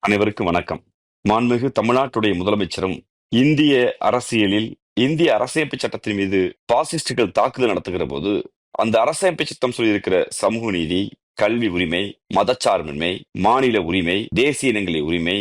அனைவருக்கும் வணக்கம். மாண்புமிகு தமிழ்நாட்டுடைய முதலமைச்சரும் இந்திய அரசியலில் இந்திய அரசியமைப்பு சட்டத்தின் மீது பாசிஸ்டுகள் தாக்குதல் நடத்துகிற போது அந்த அரசியமைப்பு சட்டம் சொல்லியிருக்கிற சமூக நீதி, கல்வி உரிமை, மதச்சார்பின்மை, மாநில உரிமை, தேசிய இனங்களின் உரிமை,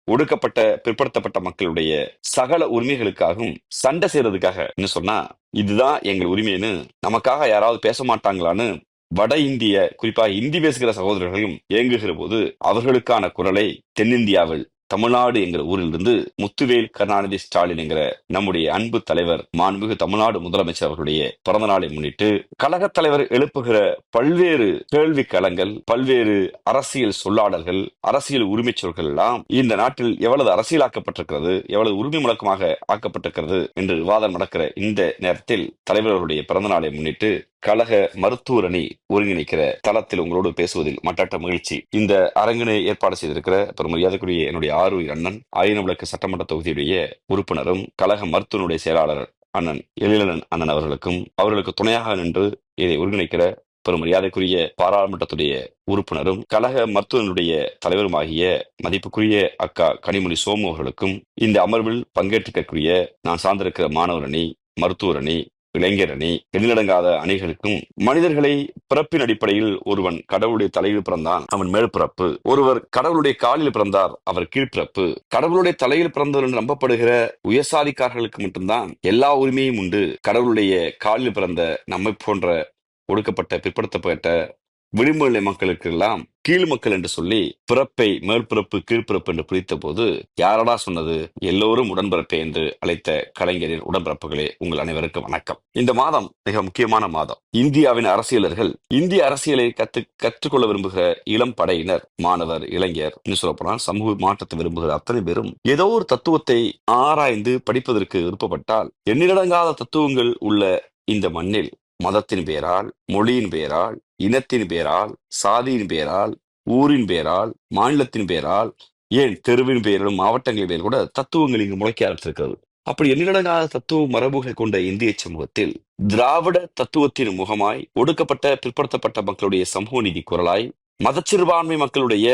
ஒடுக்கப்பட்ட பிற்படுத்தப்பட்ட மக்களுடைய சகல உரிமைகளுக்காகவும் சண்டை செய்யறதுக்காக என்ன சொன்னா இதுதான் எங்கள் உரிமைன்னு நமக்காக யாராவது பேச மாட்டாங்களான்னு வட இந்திய குறிப்பாக இந்தி பேசுகிற சகோதரர்களும் இயங்குகிற போது அவர்களுக்கான குரலை தென்னிந்தியாவில் தமிழ்நாடு என்கிற ஊரிலிருந்து முத்துவேல் கருணாநிதி ஸ்டாலின் என்கிற நம்முடைய அன்பு தலைவர் மாண்புமிகு தமிழ்நாடு முதலமைச்சர் அவர்களுடைய பிறந்த நாளை முன்னிட்டு கழகத் தலைவர் எழுப்புகிற பல்வேறு கேள்வி களங்கள், பல்வேறு அரசியல் சொல்லாடல்கள், அரசியல் உரிமை சொற்கள் எல்லாம் இந்த நாட்டில் எவ்வளவு அரசியலாக்கப்பட்டிருக்கிறது, எவ்வளவு உரிமை முழக்கமாக ஆக்கப்பட்டிருக்கிறது என்று விவாதம் நடக்கிற இந்த நேரத்தில் தலைவர் அவருடைய பிறந்த நாளை முன்னிட்டு கழக மருத்துவர் அணி ஒருங்கிணைக்கிற தளத்தில் உங்களோடு பேசுவதில் மட்டற்ற மகிழ்ச்சி. இந்த அரங்கினை ஏற்பாடு செய்திருக்கிற பெருமரியாதைக்குரிய என்னுடைய ஆரூர் அண்ணன் ஆயினவிளக்கு சட்டமன்ற தொகுதியுடைய உறுப்பினரும் கழக மருத்துவனுடைய செயலாளர் அண்ணன் எழிலன் அண்ணன் அவர்களுக்கு துணையாக நின்று இதை ஒருங்கிணைக்கிற பெருமரியாதைக்குரிய பாராளுமன்றத்துடைய உறுப்பினரும் கழக மருத்துவனுடைய தலைவருமாகிய மதிப்புக்குரிய அக்கா கனிமொழி சோமு அவர்களுக்கும் இந்த அமர்வில் பங்கேற்றிருக்கக்கூடிய நான் சார்ந்திருக்கிற மாணவர் அணி, மருத்துவர் அணி, இளைஞர் அணி, எண்ணிலடங்காத அணிகளுக்கும் மனிதர்களை பிறப்பின் அடிப்படையில் ஒருவன் கடவுளுடைய தலையில் பிறந்தான், அவன் மேல்பிறப்பு. ஒருவர் கடவுளுடைய காலில் பிறந்தார், அவர் கீழ்பிறப்பு. கடவுளுடைய தலையில் பிறந்தவர் என்று நம்பப்படுகிற உயர்சாதிக்காரர்களுக்கு மட்டும்தான் எல்லா உரிமையும் உண்டு. கடவுளுடைய காலில் பிறந்த நம்மை போன்ற ஒடுக்கப்பட்ட பிற்படுத்தப்பட்ட விளிம்புநிலை மக்களுக்கு எல்லாம் கீழ் மக்கள் என்று சொல்லி பிறப்பை மேல்பிறப்பு கீழ்பிறப்பு என்று பிரித்த போது யாரடா சொன்னது? எல்லோரும் உடன்பிறப்பே என்று அழைத்த கலைஞரின் உடன்பிறப்புகளே, உங்கள் அனைவருக்கும் வணக்கம். இந்த மாதம் மிக முக்கியமான மாதம். இந்தியாவின் அரசியலர்கள் இந்திய அரசியலை கற்றுக்கொள்ள விரும்புகிற இளம் படையினர், மாணவர், இளைஞர், இன்னும் சொல்லப்போனால் சமூக மாற்றத்தை விரும்புகிற அத்தனை பேரும் ஏதோ ஒரு தத்துவத்தை ஆராய்ந்து படிப்பதற்கு விருப்பப்பட்டால் எண்ணிலடங்காத தத்துவங்கள் உள்ள இந்த மண்ணில் மதத்தின் பேரால், மொழியின் பேரால், இனத்தின் பேரால், சாதியின் பேரால், ஊரின் பேரால், மாநிலத்தின் பேரால், ஏன் தெருவின் பேரிலும் மாவட்டங்களின் பேரில் கூட தத்துவங்கள் இங்கு முளைக்க ஆரம்பித்திருக்கிறது. அப்படி எண்ணிலடங்காத தத்துவ மரபுகள் கொண்ட இந்திய சமூகத்தில் திராவிட தத்துவத்தின் முகமாய் ஒடுக்கப்பட்ட பிற்படுத்தப்பட்ட மக்களுடைய சமூக நீதி குரலாய், மதச்சிறுபான்மை மக்களுடைய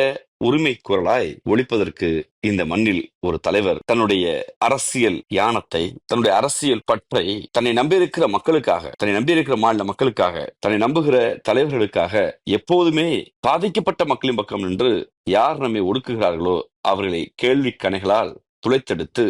உரிமை குரலாய் ஒழிப்பதற்கு இந்த மண்ணில் ஒரு தலைவர் தன்னுடைய அரசியல் யானத்தை, தன்னுடைய அரசியல் பற்றை தன்னை நம்பியிருக்கிற மக்களுக்காக, தன்னை நம்பியிருக்கிற மாநில மக்களுக்காக, தன்னை நம்புகிற தலைவர்களுக்காக எப்போதுமே பாதிக்கப்பட்ட மக்களின் பக்கம் நின்று யார் நம்மை ஒடுக்குகிறார்களோ அவர்களை கேள்வி கணைகளால் துளைத்தெடுத்து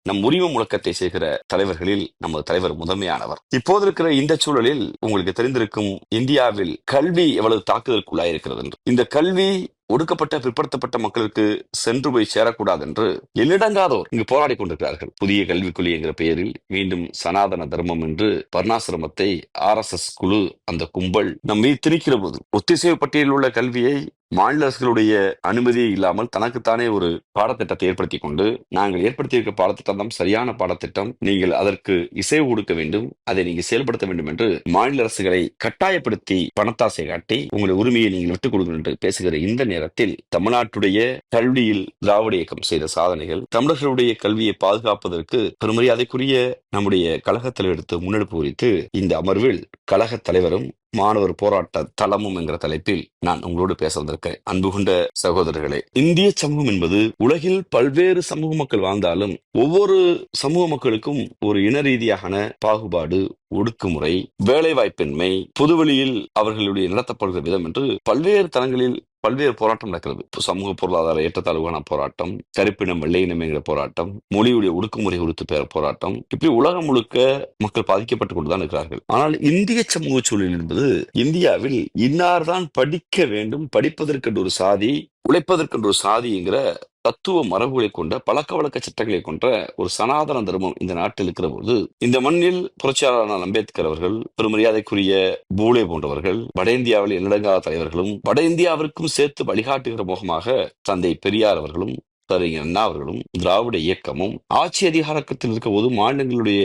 நம் உரிமை முழக்கத்தை செய்கிற தலைவர்களில் நமது தலைவர் முதன்மையானவர். இப்போது இருக்கிற இந்த சூழலில் உங்களுக்கு தெரிந்திருக்கும் இந்தியாவில் கல்வி எவ்வளவு தாக்குதலுக்குள்ளாயிருக்கிறது என்று. இந்த கல்வி ஒடுக்கப்பட்ட பிற்படுத்தப்பட்ட மக்களுக்கு சென்று போய் சேரக்கூடாது என்று எண்ணிடங்காதோர் இங்கு போராடி கொண்டிருக்கிறார்கள். புதிய கல்விக் கொள்கை என்கிற பெயரில் மீண்டும் சனாதன தர்மம் என்று வர்ணாசிரமத்தை RSS குழு, அந்த கும்பல் நம் மீது திணிக்கிற போது ஒத்திசைவு பட்டியலில் உள்ள கல்வியை மாநில அரசுகளுடைய அனுமதியே இல்லாமல் தனக்குத்தானே ஒரு பாடத்திட்டத்தை ஏற்படுத்தி கொண்டு, நாங்கள் ஏற்படுத்தியிருக்க பாடத்திட்டம் தான் சரியான பாடத்திட்டம், நீங்கள் அதற்கு இசைவு கொடுக்க வேண்டும், அதை நீங்கள் செயல்படுத்த வேண்டும் என்று மாநில அரசுகளை கட்டாயப்படுத்தி பணத்தாசை காட்டி உங்களுடைய உரிமையை நீங்கள் விட்டுக் கொடுங்கள் என்று பேசுகிற இந்த நேரத்தில் தமிழ்நாட்டுடைய கல்வியில் திராவிட இயக்கம் செய்த சாதனைகள், தமிழர்களுடைய கல்வியை பாதுகாப்பதற்கு பெருமரியாதைக்குரிய நம்முடைய கழகத்தில் எடுத்து முன்னெடுப்பு குறித்து இந்த அமர்வில் கழக தலைவரும் மாணவர் போராட்ட தளமும் என்கிற தலைப்பில் நான் உங்களோடு பேச வந்திருக்கேன். அன்பு கொண்ட சகோதரர்களே, இந்திய சமூகம் என்பது உலகில் பல்வேறு சமூக மக்கள் வாழ்ந்தாலும் ஒவ்வொரு சமூக மக்களுக்கும் ஒரு இன ரீதியான பாகுபாடு, ஒடுக்குமுறை, வேலை வாய்ப்பின்மை, பொதுவெளியில் அவர்களுடைய நடத்தப்படுகிற விதம் என்று பல்வேறு தளங்களில் பல்வேறு போராட்டம் நடக்கிறது. சமூக பொருளாதார ஏற்றத்தாழ்வுக்கான போராட்டம், கருப்பினம் வெள்ளையினம் என்கிற போராட்டம், மொழியுடைய ஒடுக்குமுறை குறித்து போராட்டம், இப்படி உலகம் முழுக்க மக்கள் பாதிக்கப்பட்டுக் கொண்டுதான் இருக்கிறார்கள். ஆனால் இந்திய சமூக சூழல் என்பது இந்தியாவில் இன்னார்தான் படிக்க வேண்டும், படிப்பதற்கென்று ஒரு சாதி, உழைப்பதற்கென்று ஒரு சாதி என்கிற தத்துவ மரபுகளை கொண்ட பழக்க வழக்க சட்டங்களை கொண்ட ஒரு சனாதன தர்மம் இந்த நாட்டில் இருக்கிற போது இந்த மண்ணில் புரட்சியாளரான அம்பேத்கர் அவர்கள், பெருமரியாதைக்குரிய பூலே போன்றவர்கள், வட இந்தியாவில் எண்ணிலடங்காத தலைவர்களும், வட இந்தியாவிற்கும் சேர்த்து வழிகாட்டுகிற முகமாக தந்தை பெரியார் அவர்களும், அறிஞர் அண்ணா அவர்களும் திராவிட இயக்கமும் ஆட்சி அதிகாரத்தில் இருக்க போது மாநிலங்களுடைய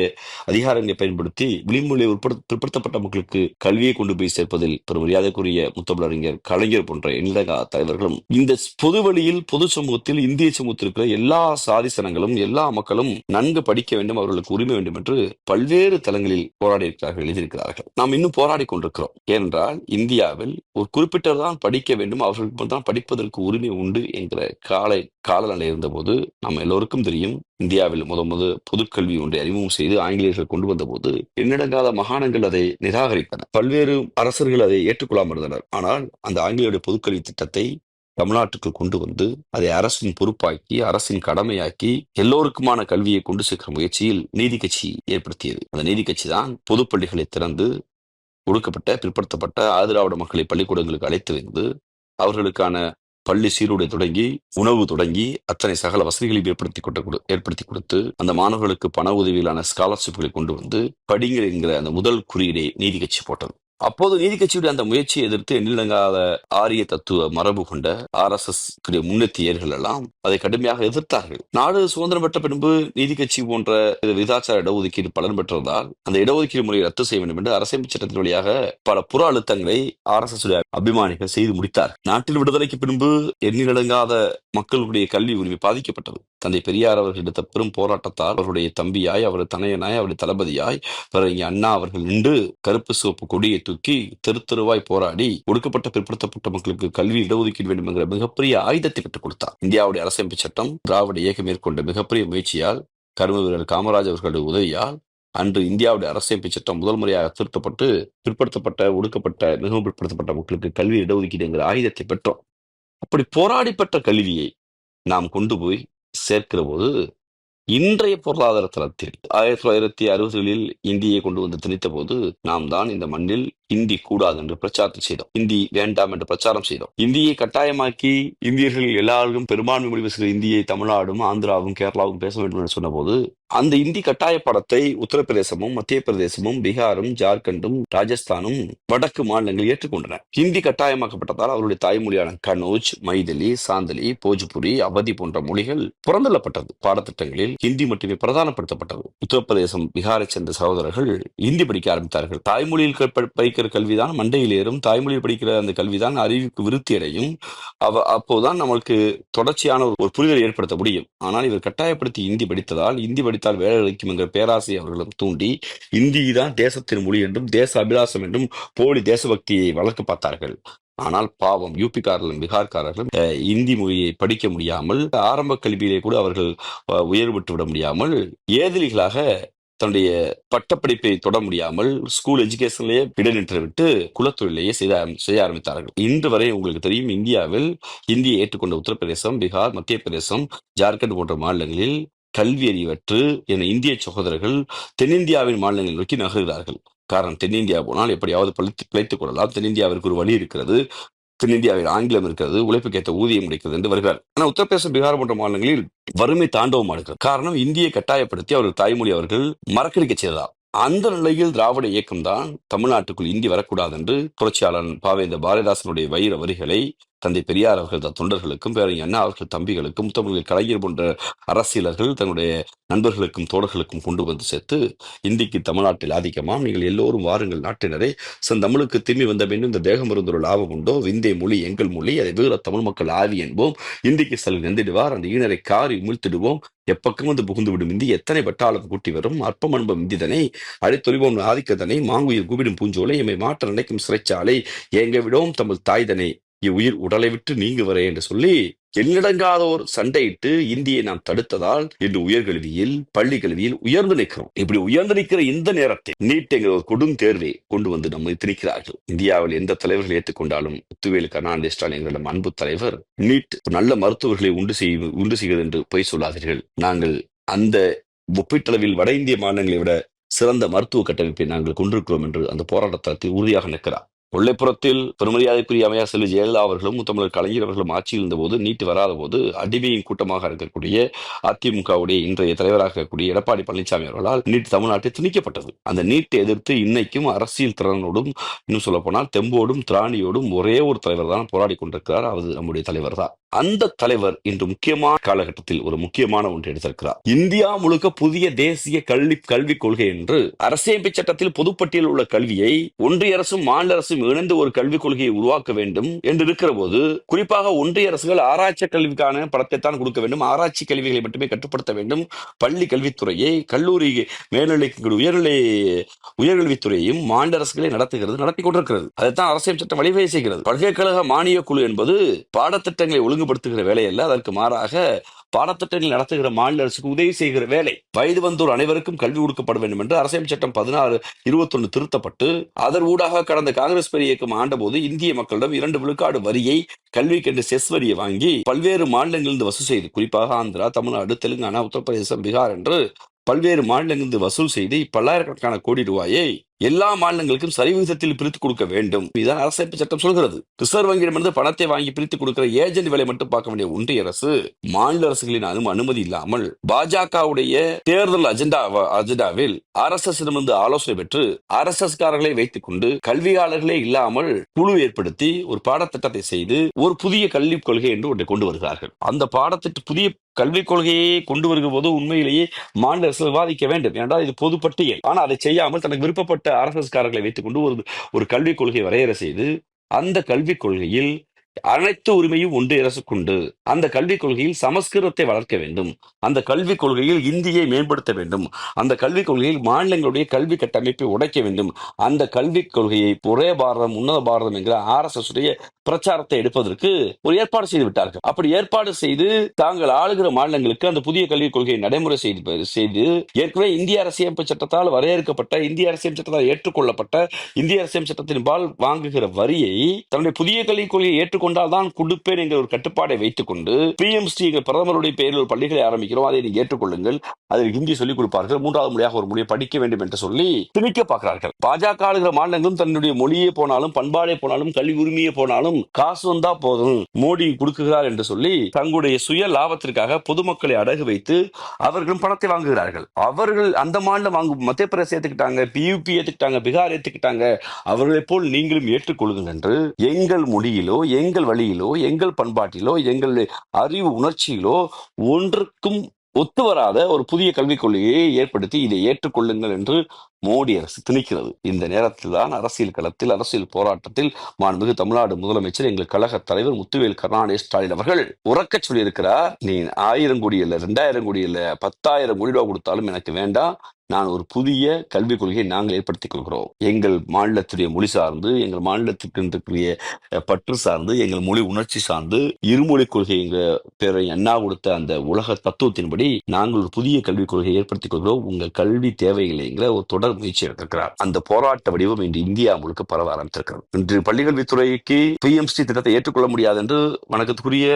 அதிகாரங்களை பயன்படுத்தி விளிம்புகளை பிற்படுத்தப்பட்ட மக்களுக்கு கல்வியை கொண்டு போய் சேர்ப்பதில் பெரும் மரியாதைக்குரிய முத்தமிழறிஞர் கலைஞர் போன்ற எண்ணிலங்கா தலைவர்களும் இந்த பொது வழியில் பொது சமூகத்தில் இந்திய சமூகத்தில் இருக்கிற எல்லா சாதி சனங்களும் எல்லா மக்களும் நன்கு படிக்க வேண்டும், அவர்களுக்கு உரிமை வேண்டும் என்று பல்வேறு தளங்களில் போராடி இருக்கிறார்கள், எழுதியிருக்கிறார்கள். நாம் இன்னும் போராடி கொண்டிருக்கிறோம். ஏனென்றால் இந்தியாவில் ஒரு குறிப்பிட்டதான் படிக்க வேண்டும், அவர்களுக்கு தான் படிப்பதற்கு உரிமை உண்டு என்கிற காலநிலை இருந்தபோது நாம் எல்லோருக்கும் தெரியும், இந்தியாவில் பொதுக்கல்வி ஒன்றை அறிமுகம் செய்து ஆங்கிலேயர்கள் கொண்டு வந்த போது எண்ணிடங்காத மாகாணங்கள் அதை நிராகரித்தன. பல்வேறு அரசர்கள் அதை ஏற்றுக்கொள்ளாமல் இருந்தனர். ஆனால் அந்த ஆங்கிலேயுடைய பொதுக்கல்வி திட்டத்தை தமிழ்நாட்டுக்கு கொண்டு வந்து அதை அரசின் பொறுப்பாக்கி, அரசின் கடமையாக்கி, எல்லோருக்குமான கல்வியை கொண்டு சேர்க்கிற முயற்சியில் நீதி கட்சி ஏற்படுத்தியது. அந்த நீதி கட்சி தான் பொதுப்பள்ளிகளை திறந்து ஒடுக்கப்பட்ட பிற்படுத்தப்பட்ட ஆதிராவிட மக்களை பள்ளிக்கூடங்களுக்கு அழைத்து வந்து அவர்களுக்கான பள்ளி சீருடை தொடங்கி உணவு தொடங்கி அத்தனை சகல வசதிகளையும் ஏற்படுத்தி கொடுத்து அந்த மாணவர்களுக்கு பண உதவியிலான ஸ்காலர்ஷிப்களை கொண்டு வந்து படிங்கள் என்கிற அந்த முதல் குறியீடை நீதி கட்சி போட்டது. அப்போது நீதி கட்சியுடைய அந்த முயற்சியை எதிர்த்து எண்ணிலங்காத ஆரிய தத்துவ மரபு கொண்ட RSS முன்னெத்தியர்கள் எல்லாம் அதை கடுமையாக எதிர்த்தார்கள். நாடு சுதந்திரம் பெற்ற பின்பு நீதி கட்சி போன்ற விதாச்சார இடஒதுக்கீடு பலன் பெற்றதால் அந்த இடஒதுக்கீடு முறையை ரத்து செய்ய வேண்டும் என்று அரசியல் சட்டத்தின் வழியாக பல புற அழுத்தங்களை RSS அபிமானிகள் செய்து முடித்தார். நாட்டில் விடுதலைக்கு பின்பு எண்ணிலடங்காத மக்களுடைய கல்வி உரிமை பாதிக்கப்பட்டது. தந்தை பெரியார் அவர்கள் எடுத்த பெரும் போராட்டத்தால் அவருடைய தம்பியாய், அவரது தனையனாய், அவருடைய தளபதியாய் இங்கே அண்ணா அவர்கள் நின்று கருப்பு சிவப்பு கொடியை தூக்கி தெருவாய் போராடி ஒடுக்கப்பட்ட பிற்படுத்தப்பட்ட மக்களுக்கு கல்வி இடஒதுக்கீடு வேண்டும் என்கிற மிகப்பெரிய ஆயுதத்தை பெற்றுக் கொடுத்தார். இந்தியாவுடைய அரசமைப்பு சட்டம் திராவிட இயக்கம் மேற்கொண்ட மிகப்பெரிய முயற்சியால், கர்ம வீரர் காமராஜ் அவர்களுடைய உதவியால் அன்று இந்தியாவுடைய அரசமைப்பு சட்டம் முதல் முறையாக திருத்தப்பட்டு பிற்படுத்தப்பட்ட ஒடுக்கப்பட்ட மிகவும் பிற்படுத்தப்பட்ட மக்களுக்கு கல்வி இடஒதுக்கீடு என்கிற ஆயுதத்தை பெற்றோம். அப்படி போராடி பெற்ற கல்வியை நாம் கொண்டு போய் சேர்க்கிற போது இன்றைய பொருளாதார தளத்தில் 1960களில் இந்தியை கொண்டு வந்து திணித்த போது நாம் தான் இந்த மண்ணில் இந்தி கூடாது என்று பிரச்சாரம் செய்தோம். இந்தி வேண்டாம் என்று பிரச்சாரம் செய்தோம். இந்தியை கட்டாயமாக்கி இந்தியர்கள் எல்லாரும் பெரும்பான்மை மொழி பேசுகிற இந்தியை தமிழ்நாடும் ஆந்திராவும் கேரளாவும் பேச வேண்டும் என்று சொன்ன போது அந்த இந்தி கட்டாய படத்தை உத்தரப்பிரதேசமும் மத்திய பிரதேசமும் பீகாரும் ஜார்க்கண்டும் ராஜஸ்தானும் வடக்கு மாநிலங்கள் ஏற்றுக்கொண்டன. ஹிந்தி கட்டாயமாக்கப்பட்டதால் அவருடைய தாய்மொழியான கனோஜ், மைதிலி, சாந்தலி, போஜ்புரி, அவதி போன்ற மொழிகள் புறந்தள்ளப்பட்டது. பாடத்திட்டங்களில் ஹிந்தி மட்டுமே பிரதானப்படுத்தப்பட்டது. உத்தரப்பிரதேசம், பீகாரை சேர்ந்த சகோதரர்கள் ஹிந்தி படிக்க ஆரம்பித்தார்கள். தாய்மொழியில் படிக்கிற கல்விதான் மண்டையில் ஏறும், தாய்மொழியில் படிக்கிற அந்த கல்விதான் அறிவுக்கு விருத்தி அடையும். அப்போதான் நம்மளுக்கு தொடர்ச்சியான ஒரு புரிதலை ஏற்படுத்த முடியும். ஆனால் இவர் கட்டாயப்படுத்தி ஹிந்தி படித்ததால், ஹிந்தி படித்தால் வேலை கிடைக்கும் என்கிற பேராசை அவர்களும் தூண்டி இந்தி தான் தேசத்தின் மொழி என்றும் தேச அபிலாசம் என்றும் போலி தேசபக்தியை வளர்க்க பார்த்தார்கள். ஆனால் பாவம் யூபிக்காரர்களும் பீகார்காரர்களும் இந்தி மொழியை படிக்க முடியாமல், ஆரம்ப கல்வியிலே கூட அவர்கள் உயர்வு பெற்று விட முடியாமல், ஏதிலிகளாக தன்னுடைய பட்டப்படிப்பை தொட முடியாமல் ஸ்கூல் எஜுகேஷன்லேயே இடைநிற்று விட்டு குலத்தொழிலேயே செய்ய ஆரம்பித்தார்கள். இன்று வரை உங்களுக்கு தெரியும், இந்தியாவில் இந்தியை ஏற்றுக்கொண்ட உத்தரப்பிரதேசம், பீகார், மத்திய பிரதேசம், ஜார்க்கண்ட் போன்ற மாநிலங்களில் கல்வி அறிவற்று என இந்திய சகோதரர்கள் தென்னிந்தியாவின் மாநிலங்களை நோக்கி நகர்கிறார்கள். காரணம், தென்னிந்தியா போனால் எப்படியாவது பிழைத்துக் கொள்ளலாம், தென்னிந்தியாவிற்கு ஒரு வழி இருக்கிறது, தென்னிந்தியாவில் ஆங்கிலம் இருக்கிறது, உழைப்புக்கேற்ற ஊதியம் கிடைக்கிறது என்று வருகிறார். ஆனால் உத்தரப்பிரதேசம், பீகார் போன்ற மாநிலங்களில் வறுமை தாண்டவம் ஆடுகிறது. காரணம், இந்தியை கட்டாயப்படுத்தி அவர்கள் தாய்மொழி அவர்கள் மறக்கடிக்க செய்ததால். அந்த நிலையில் திராவிட இயக்கம் தான் தமிழ்நாட்டுக்குள் இந்தி வரக்கூடாது என்று புரட்சியாளன் பாவேந்தர் பாரதிதாசனுடைய வைர வரிகளை தந்தை பெரியார் அவர்கள் தொண்டர்களுக்கும், பேரறிஞர் அண்ணா அவர்கள் தம்பிகளுக்கும், தமிழர்கள் கலைஞர் போன்ற அரசியலர்கள் தன்னுடைய நண்பர்களுக்கும் தோழர்களுக்கும் கொண்டு வந்து சேர்த்து இந்திக்கு தமிழ்நாட்டில் ஆதிக்கமாம், நீங்கள் எல்லோரும் வாருங்கள் நாட்டினரே, தமிழுக்கு திரும்பி வந்த பின்னும் இந்த தேகம் இருந்தொரு லாபம் உண்டோ, விந்தை மொழி எங்கள் மொழி, அதை வீர தமிழ் மக்கள் ஆவி என்போம், இந்திக்கு செல் நெந்திடுவார், அந்த ஈனரை காரி உமிழ்த்திடுவோம், எப்பக்கம் வந்து புகுந்து விடும் இந்தி, எத்தனை பட்டாளம் கூட்டி வரும், அற்பம் அன்பம் இந்திதனை அழைத்தொழிவோம் ஆதிக்கதனை, மாங்குயில் கூவிடும் பூஞ்சோலை, எம்மை மாற்ற நினைக்கும் சிறைச்சாலை, ஏங்க விடோம் தமிழ் தாய்தனை, உயிர் உடலை விட்டு நீங்கு வர என்று சொல்லி எண்ணிடங்காதோர் சண்டையிட்டு இந்தியை நாம் தடுத்ததால் இன்று உயர்கல்வியில், பள்ளி கல்வியில் உயர்ந்து நிற்கிறோம். இப்படி உயர்ந்து நிற்கிற இந்த நேரத்தில் நீட் என்கிற ஒரு கொடும் தேர்வை கொண்டு வந்து நம்மை திணிக்கிறார்கள். இந்தியாவில் எந்த தலைவர்கள் ஏற்றுக்கொண்டாலும் முத்துவேலு கருணாநிதி ஸ்டாலின் எங்களிடம் அன்பு தலைவர், நீட் நல்ல மருத்துவர்களை உண்டு செய்கிறது என்று பொய் சொல்லாதீர்கள். நாங்கள் அந்த ஒப்பீட்டளவில் வட இந்திய மாநிலங்களை விட சிறந்த மருத்துவ கட்டமைப்பை நாங்கள் கொண்டிருக்கிறோம் என்று அந்த போராட்டத்தில் உறுதியாக நிற்கிறார். கொள்ளைப்புறத்தில் பெருமரியாதைக்குரிய அம்மையார் செல்வி ஜெயலலிதா அவர்களும் தமிழர் கலைஞர் அவர்களும் ஆட்சியில் இருந்த போது நீட் வராத போது அடிமையின் கூட்டமாக இருக்கக்கூடிய அதிமுகவுடைய இன்றைய தலைவராக இருக்கக்கூடிய எடப்பாடி பழனிசாமி அவர்களால் நீட் தமிழ்நாட்டில் திணிக்கப்பட்டது. அந்த நீட்டை எதிர்த்து இன்னைக்கும் அரசியல் திறனோடும், இன்னும் சொல்ல போனால் தெம்போடும் திராணியோடும் ஒரே ஒரு தலைவர் தான் போராடி கொண்டிருக்கிறார். அது நம்முடைய தலைவர் தான். அந்த தலைவர் இன்று முக்கியமான காலகட்டத்தில் ஒரு முக்கியமான ஒன்று எடுத்திருக்கிறார். இந்தியா முழுக்க புதிய தேசிய கல்விக் கொள்கை என்று அரசியமைப்பு சட்டத்தில் பொதுப்பட்டியலில் உள்ள கல்வியை ஒன்றிய அரசும் மாநில அரசும் இணைந்து ஒரு கல்விக் கொள்கையை உருவாக்க வேண்டும் என்று இருக்கிற போது, குறிப்பாக ஒன்றிய அரசுகள் ஆராய்ச்சி கல்விக்கான படத்தை தான் கொடுக்க வேண்டும், ஆராய்ச்சி கல்விகளை மட்டுமே கட்டுப்படுத்த வேண்டும், பள்ளி கல்வித்துறையை, கல்லூரி மேல்நிலை உயர்கல்வித்துறையையும் மாநில அரசுகளை நடத்தி கொண்டிருக்கிறது. அதைத்தான் அரசியல் சட்டம் வழிவகை செய்கிறது. பல்கலைக்கழக மானிய குழு என்பது பாடத்திட்டங்களை ஒழுங்குபடுத்துகிற வேலை அல்ல, அதற்கு மாறாக பாடத்திட்டங்கள் நடத்துகிற மாநில அரசுக்கு உதவி செய்கிற வேலை. வயது வந்தோர் அனைவருக்கும் கல்வி கொடுக்கப்பட வேண்டும் என்று அரசியல் சட்டம் 1621 திருத்தப்பட்டு அதன் ஊடாக கடந்த காங்கிரஸ் பெரிய இயக்கம் ஆண்ட போது இந்திய மக்களிடம் 2 விழுக்காடு வரியை, கல்விக்கென்று செஸ் வரியை வாங்கி பல்வேறு மாநிலங்களிலிருந்து வசூல் செய்து, குறிப்பாக ஆந்திரா, தமிழ்நாடு, தெலுங்கானா, உத்தரப்பிரதேசம், பீகார் என்று பல்வேறு மாநிலங்களிலிருந்து வசூல் செய்து பல்லாயிரக்கணக்கான கோடி ரூபாயை எல்லா மாநிலங்களுக்கும் சரி விகிதத்தில் பிரித்து கொடுக்க வேண்டும். இதுதான் அரசியமைப்பு சட்டம் சொல்கிறது. ரிசர்வ் வங்கியிடமிருந்து பணத்தை வாங்கி பிரித்து கொடுக்கிற ஏஜென்ட் வேலை மட்டும் பார்க்க வேண்டிய ஒன்றிய அரசு மாநில அரசுகளின் அனுமதி இல்லாமல் பாஜகவுடைய தேர்தல் அஜெண்டாவில் RSS ஆலோசனை பெற்று RSS காரர்களை வைத்துக் கொண்டு கல்வியாளர்களே இல்லாமல் குழு ஏற்படுத்தி ஒரு பாடத்திட்டத்தை செய்து ஒரு புதிய கல்விக் கொள்கை என்று ஒன்றை கொண்டு வருகிறார்கள். அந்த பாடத்திட்ட புதிய கல்விக் கொள்கையை கொண்டு வருகிற போது உண்மையிலேயே மாநில அரசு விவாதிக்க வேண்டும் என்றால் இது பொதுப்பட்டியல். ஆனால் அதை செய்யாமல் தனக்கு விருப்பப்பட்ட RSS காரர்களை வைத்துக் கொண்டு ஒரு கல்விக் கொள்கையை வரையறை செய்து அந்த கல்விக் கொள்கையில் அனைத்து உரிமையும் ஒன்றிய அரசு கொண்டு அந்த கல்விக் கொள்கையில் சமஸ்கிருதத்தை வளர்க்க வேண்டும், அந்த கல்விக் கொள்கையில் இந்தியை மேம்படுத்த வேண்டும், அந்த கல்விக் கொள்கையில் மாநிலங்களுடைய கல்வி கட்டமைப்பை உடைக்க வேண்டும், அந்த கல்விக் கொள்கையை ஒரே பாரதம் உன்னத பாரதம் என்கிற RSS உடைய பிரச்சாரத்தை எடுப்பதற்கு ஒரு ஏற்பாடு செய்து விட்டார்கள். அப்படி ஏற்பாடு செய்து தாங்கள் ஆளுகிற மாநிலங்களுக்கு அந்த புதிய கல்விக் கொள்கையை நடைமுறை செய்து ஏற்கனவே இந்திய அரசியமைப்பு சட்டத்தால் வரையறுக்கப்பட்ட, இந்திய அரசியல் சட்டத்தால் ஏற்றுக்கொள்ளப்பட்ட, இந்திய அரசியல் சட்டத்தின் பால் வாங்குகிற வரியை தன்னுடைய புதிய கல்விக் கொள்கையை ஏற்றுக்கொண்டால் தான் கொடுப்பேன் என்கிற ஒரு கட்டுப்பாடை வைத்துக் கொண்டு PMC பிரதமருடைய பெயரில் ஒரு பள்ளிகளை ஆரம்பிக்கிறோம், அதை நீங்க ஏற்றுக்கொள்ளுங்கள், அதில் ஹிந்தி சொல்லிக் கொடுப்பார்கள், 3வது மொழியாக ஒரு மொழியை படிக்க வேண்டும் என்று சொல்லி திணிக்க பார்க்கிறார்கள். பாஜக ஆளுகிற மாநிலங்களும் தன்னுடைய மொழியே போனாலும், பண்பாடே போனாலும், கல்வி உரிமையே போனாலும் காசு வந்தா போதும், மோடி கொடுக்குகிறார் என்று சொல்லி தங்களுடைய சுய லாபத்திற்காக பொதுமக்களை அடகு வைத்து அவர்களும் பணத்தை வாங்குகிறார்கள். அவர்கள் அந்த மாநிலம் மத்திய பிரதேசம் ஏத்துக்கிட்டாங்க, PUP ஏத்துக்கிட்டாங்க, பீகார் ஏத்துக்கிட்டாங்க, அவர்களை போல் நீங்களும் ஏற்றுக்கொள்ளுங்கள் என்று எங்கள் மொழியிலோ, எங்கள் வழியிலோ, எங்கள் பண்பாட்டிலோ, எங்கள் அறிவு உணர்ச்சியிலோ ஒன்றுக்கும் ஒத்து வராத ஒரு புதிய கல்விக் கொள்கையை ஏற்படுத்தி இதை ஏற்றுக்கொள்ளுங்கள் என்று மோடி அரசு திணிக்கிறது. இந்த நேரத்தில் தான் அரசியல் களத்தில், அரசியல் போராட்டத்தில் மாண்புமிகு தமிழ்நாடு முதலமைச்சர், எங்கள் கழக தலைவர் முத்துவேல் கருணாநிதி ஸ்டாலின் அவர்கள் உறக்க சொல்லியிருக்கிறார், நீ 1000 கோடி இல்ல, 2000 கோடி இல்ல, 10,000 கோடி ரூபாய் கொடுத்தாலும் எனக்கு வேண்டாம், நான் ஒரு புதிய கல்விக் கொள்கையை நாங்கள் ஏற்படுத்திக் கொள்கிறோம். எங்கள் மாநிலத்துடைய மொழி சார்ந்து, எங்கள் மாநிலத்துக்கு இருக்கக்கூடிய பற்று சார்ந்து, எங்கள் மொழி உணர்ச்சி சார்ந்து, இருமொழி கொள்கை என்ற பேரை அண்ணா கொடுத்த அந்த உலக தத்துவத்தின்படி நாங்கள் ஒரு புதிய கல்விக் கொள்கையை ஏற்படுத்திக் கொள்கிறோம், உங்கள் கல்வி தேவைகளைங்கிற ஒரு தொடர் முயற்சி எடுத்திருக்கிறார். அந்த போராட்ட வடிவம் இன்று இந்தியா முழுக்க பரவ ஆரம்பித்திருக்கிறது. இன்று பள்ளிக்கல்வித்துறைக்கு PMC திட்டத்தை ஏற்றுக்கொள்ள முடியாது என்று வணக்கத்துக்குரிய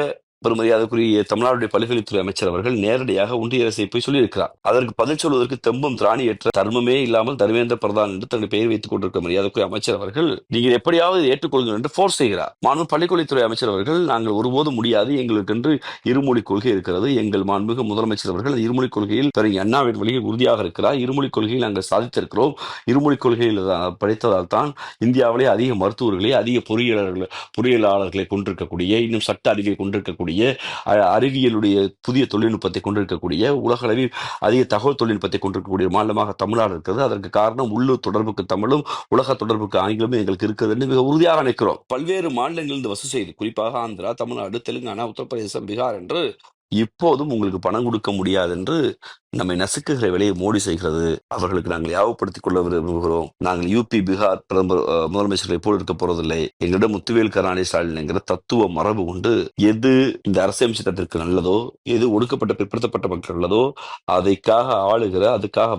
பெருமரியாதைக்குரிய தமிழ்நாடுடைய பள்ளிக்கல்வித்துறை அமைச்சர் அவர்கள் நேரடியாக ஒன்றிய அரசை போய் சொல்லியிருக்கிறார். அதற்கு பதில் சொல்வதற்கு தெம்பும் திராணியற்ற, தர்மமே இல்லாமல் தர்மேந்திர பிரதான் என்று தன்னுடைய பெயர் வைத்துக் கொண்டிருக்க மரியாதைக்குரிய அமைச்சர் அவர்கள் நீங்கள் எப்படியாவது ஏற்றுக்கொள்ளுங்கள் என்று போர்ஸ் செய்கிறார். மாண்புமிகு பள்ளிக்கல்வித்துறை அமைச்சர் அவர்கள் நாங்கள் ஒருபோதும் முடியாது, எங்களுக்கு இருமொழி கொள்கை இருக்கிறது, எங்கள் மாண்புமிகு முதலமைச்சர் அவர்கள் இருமொழி கொள்கையில் அண்ணாவின் வழியில் உறுதியாக இருக்கிறார், இருமொழி கொள்கையில் நாங்கள் சாதித்திருக்கிறோம், இருமொழி கொள்கையில் படித்ததால் தான் இந்தியாவிலே அதிக மருத்துவர்களை, அதிக பொறியியலாளர்களை கொண்டிருக்கக்கூடிய, இன்னும் சட்ட அறிவை கொண்டிருக்கக்கூடிய, அறிவியலுடைய புதிய தொழில்நுட்பத்தை கொண்டிருக்கக்கூடிய, உலகளவில் அதிக தகவல் தொழில்நுட்பத்தை கொண்டிருக்கக்கூடிய மாநிலமாக தமிழ்நாடு இருக்கிறது. அதற்கு காரணம் உள்ளூர் தொடர்புக்கு தமிழும், உலக தொடர்புக்கு ஆங்கிலமும் எங்களுக்கு இருக்கிறது என்று மிக உறுதியாக நிற்கிறோம். பல்வேறு மாநிலங்களிலிருந்து வசூல் செய்து, குறிப்பாக ஆந்திரா, தமிழ்நாடு, தெலுங்கானா, உத்தரப்பிரதேசம், பீகார் என்று இப்போதும் உங்களுக்கு பணம் கொடுக்க முடியாது என்று நம்மை நசுக்குகிற வேலையை மோடி செய்கிறது. அவர்களுக்கு நாங்கள் யாவப்படுத்திக் கொள்ள விரும்புகிறோம். நாங்கள் UP, பீகார் முதலமைச்சர்களை போல் இருக்க போறதில்லை. எங்களிடம் முத்துவேல் கருணாநிதி ஸ்டாலின் என்கிற தத்துவ மரபு உண்டு. எது இந்த அரசியல் சட்டத்திற்கு நல்லதோ, எது ஒடுக்கப்பட்ட பிற்படுத்தப்பட்ட மக்கள் நல்லதோ, அதுக்காக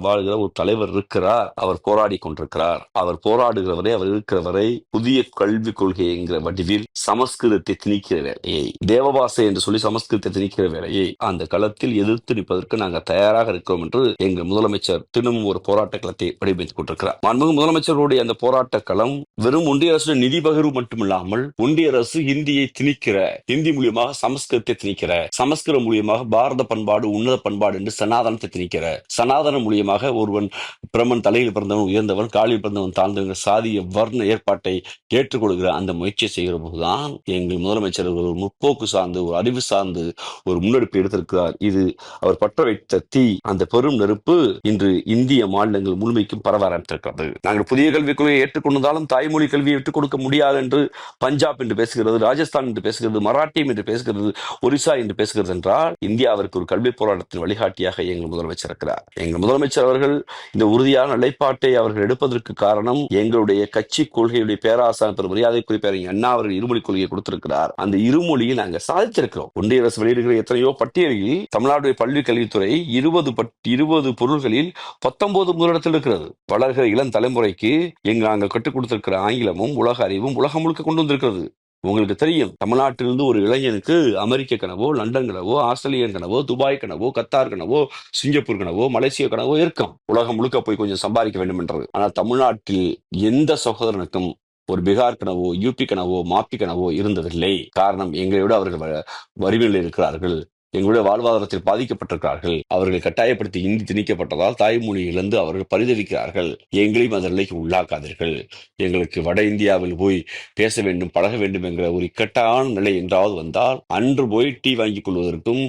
வாழுகிற ஒரு தலைவர் இருக்கிறார். அவர் போராடி கொண்டிருக்கிறார். அவர் போராடுகிறவரை, அவர் இருக்கிறவரை புதிய கல்விக் கொள்கை என்கிற வடிவில் சமஸ்கிருதத்தை திணிக்கிற வேலையை, தேவபாசை என்று சொல்லி சமஸ்கிருதத்தை திணிக்கிற வேலையை அந்த களத்தில் எதிர்த்து நிற்பதற்கு நாங்கள் தயாராக தயாராக இருக்கிறோம் என்று எங்கள் முதலமைச்சர் தினமும் ஒரு போராட்ட களத்தை வடிவமைத்துக் கொண்டிருக்கிறார். மாண்புமிகு முதலமைச்சருடைய அந்த போராட்ட களம் வெறும் ஒன்றிய அரசு நிதி பகிர்வு மட்டுமில்லாமல் ஒன்றிய அரசு இந்தியை திணிக்கிற, இந்தி மூலியமாக சமஸ்கிருதத்தை திணிக்கிற, சமஸ்கிருதம் மூலியமாக பாரத பண்பாடு உன்னத பண்பாடு என்று சனாதனத்தை திணிக்கிற, சனாதனம் மூலியமாக ஒருவன் பிரமன் தலையில் பிறந்தவன் உயர்ந்தவன், காலில் பிறந்தவன் தாழ்ந்தவன் சாதிய வர்ண ஏற்பாட்டை ஏற்றுக்கொள்கிற அந்த முயற்சியை செய்கிற போதுதான் எங்கள் முதலமைச்சர் ஒரு முற்போக்கு சார்ந்து, ஒரு அறிவு சார்ந்து ஒரு முன்னெடுப்பு எடுத்திருக்கிறார். இது அவர் பற்ற வைத்த தீ, அந்த பெரும் நெருப்பு இன்று இந்திய மாநிலங்கள் முழுமைக்கும் பரவ ஆரம்பித்திருக்கிறது. நாங்கள் புதிய கல்விக் கொள்கையை ஏற்றுக்கொண்டாலும் தாய்மொழி கல்வியை விட்டுக் கொடுக்க முடியாது என்று பஞ்சாப் என்று பேசுகிறது, ராஜஸ்தான் என்று பேசுகிறது, மராட்டியம் என்று பேசுகிறது, ஒரிசா என்று பேசுகிறது என்றால் இந்தியாவிற்கு ஒரு கல்வி போராட்டத்தின் வழிகாட்டியாக எங்கள் முதலமைச்சர் இருக்கிறார். எங்கள் முதலமைச்சர் அவர்கள் இந்த உறுதியான நிலைப்பாட்டை அவர்கள் எடுப்பதற்கு காரணம் எங்களுடைய கட்சி கொள்கையுடைய பேராசான் பெரும் மரியாதைக்குரிய பேரறிஞர் அண்ணா அவர்கள் இருமொழி கொள்கையை கொடுத்திருக்கிறார். அந்த இருமொழியை நாங்கள் சாதித்திருக்கிறோம். ஒன்றிய அரசு வெளியிடுகிற எத்தனையோ பட்டியலில் தமிழ்நாடு பள்ளி கல்வித்துறை 20 பொருள்களில் 19 முதலிடத்தில் இருக்கிறது. வளர்கிற இளம் தலைமுறைக்கு நாங்கள் கற்றுக் கொடுத்திருக்கிற ஆங்கிலமும் உலக அறிவும் உலகம் முழுக்க கொண்டு வந்திருக்கிறது. உங்களுக்கு தெரியும், தமிழ்நாட்டிலிருந்து ஒரு இளைஞனுக்கு அமெரிக்க கனவோ, லண்டன் கனவோ, ஆஸ்திரேலியன் கனவோ, துபாய் கனவோ, கத்தார் கனவோ, சிங்கப்பூர் கனவோ, மலேசிய கனவோ இருக்கும். உலகம் முழுக்க போய் கொஞ்சம் சம்பாதிக்க வேண்டும் என்றது. ஆனால் தமிழ்நாட்டில் எந்த சகோதரனுக்கும் ஒரு பீகார் கனவோ, யூபி கனவோ, மாப்பி கனவோ இருந்ததில்லை. காரணம், எங்களை விட அவர்கள் வறுமையில் இருக்கிறார்கள், எங்களுடைய வாழ்வாதாரத்தில் பாதிக்கப்பட்டிருக்கிறார்கள். அவர்களை கட்டாயப்படுத்தி இந்தி திணிக்கப்பட்டதால் தாய்மொழி இழந்து அவர்கள் பரிதவிக்கிறார்கள். எங்களையும் அந்த நிலைக்கு உள்ளாக்காதீர்கள். எங்களுக்கு வட இந்தியாவில் போய் பேச வேண்டும், பழக வேண்டும் என்கிற ஒரு இக்கட்டான நிலை என்றாவது வந்தால் அன்று போய் டீ வாங்கி கொள்வதற்கும்,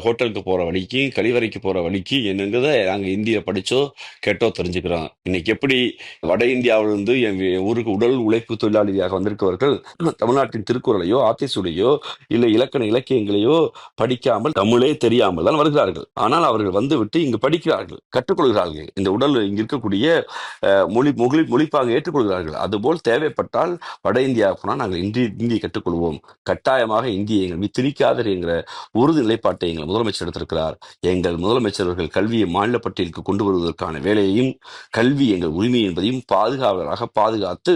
ஹோட்டலுக்கு போற வழிக்கு, கழிவறைக்கு போற வழிக்கு என்னங்கிறத நாங்கள் இந்தியில படிச்சோ கேட்டோ தெரிஞ்சுக்கிறோம். இன்னைக்கு எப்படி வட இந்தியாவிலிருந்து என் ஊருக்கு உடல் உழைப்பு தொழிலாளியாக வந்திருக்கவர்கள் தமிழ்நாட்டின் திருக்குறளையோ, ஆத்திசூடையோ, இல்லை இலக்கண இலக்கியங்களையோ படிக்காமல் தமிழே தெரியாமல் தான் வருகிறார்கள். ஆனால் அவர்கள் வந்துவிட்டு இங்கு படிக்கிறார்கள், கற்றுக்கொள்கிறார்கள். இந்த உடல் இங்கு இருக்கக்கூடிய மொழிப்பாக ஏற்றுக்கொள்கிறார்கள். அதுபோல் தேவைப்பட்டால் வட இந்தியா போனால் நாங்கள் இந்தியை கற்றுக்கொள்வோம், கட்டாயமாக இந்தியை எங்கள் திணிக்காதர் என்கிற உறுதி நிலைப்பாட்டை எங்கள் முதலமைச்சர் எடுத்திருக்கிறார். எங்கள் முதலமைச்சர்கள் கல்வியை மாநில பட்டியலுக்கு கொண்டு வருவதற்கான வேலையையும், கல்வி எங்கள் உரிமை என்பதையும் பாதுகாவலராக பாதுகாத்து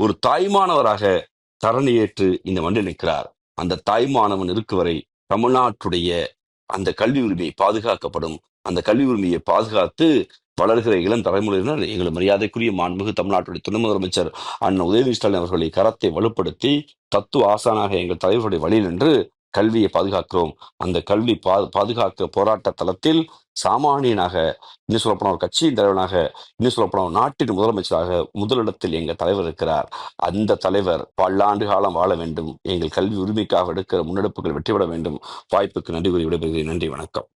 ஒரு தாய்மானவராக தரணியேற்று இந்த மண்ணில் நிற்கிறார். அந்த தாய்மானவன் இருக்கு வரை தமிழ்நாட்டுடைய அந்த கல்வி உரிமை பாதுகாக்கப்படும். அந்த கல்வி உரிமையை பாதுகாத்து வளர்கிற இளம் தலைமுறையினர் எங்கள் மரியாதைக்குரிய மாண்புமிகு தமிழ்நாட்டுடைய துணை முதலமைச்சர் அண்ணன் உதயநிதி ஸ்டாலின் அவர்களை கரத்தை வலுப்படுத்தி தத்துவ ஆசானாக எங்கள் தலைவருடைய வழியில் நின்று கல்வியை பாதுகாக்கிறோம். அந்த கல்வி பாதுகாக்க போராட்ட தளத்தில் சாமானியனாக, இன்னும் சொல்லப்போன ஒரு கட்சியின் தலைவனாக, இன்னும் சொல்லப்போன நாட்டின் முதலமைச்சராக முதலிடத்தில் எங்கள் தலைவர் இருக்கிறார். அந்த தலைவர் பல்லாண்டு காலம் வாழ வேண்டும். எங்கள் கல்வி உரிமைக்காக எடுக்கிற முன்னெடுப்புகள் வெற்றிபெற வேண்டும். வாய்ப்புக்கு நன்றி கூறி விடைபெறுகிறேன். நன்றி, வணக்கம்.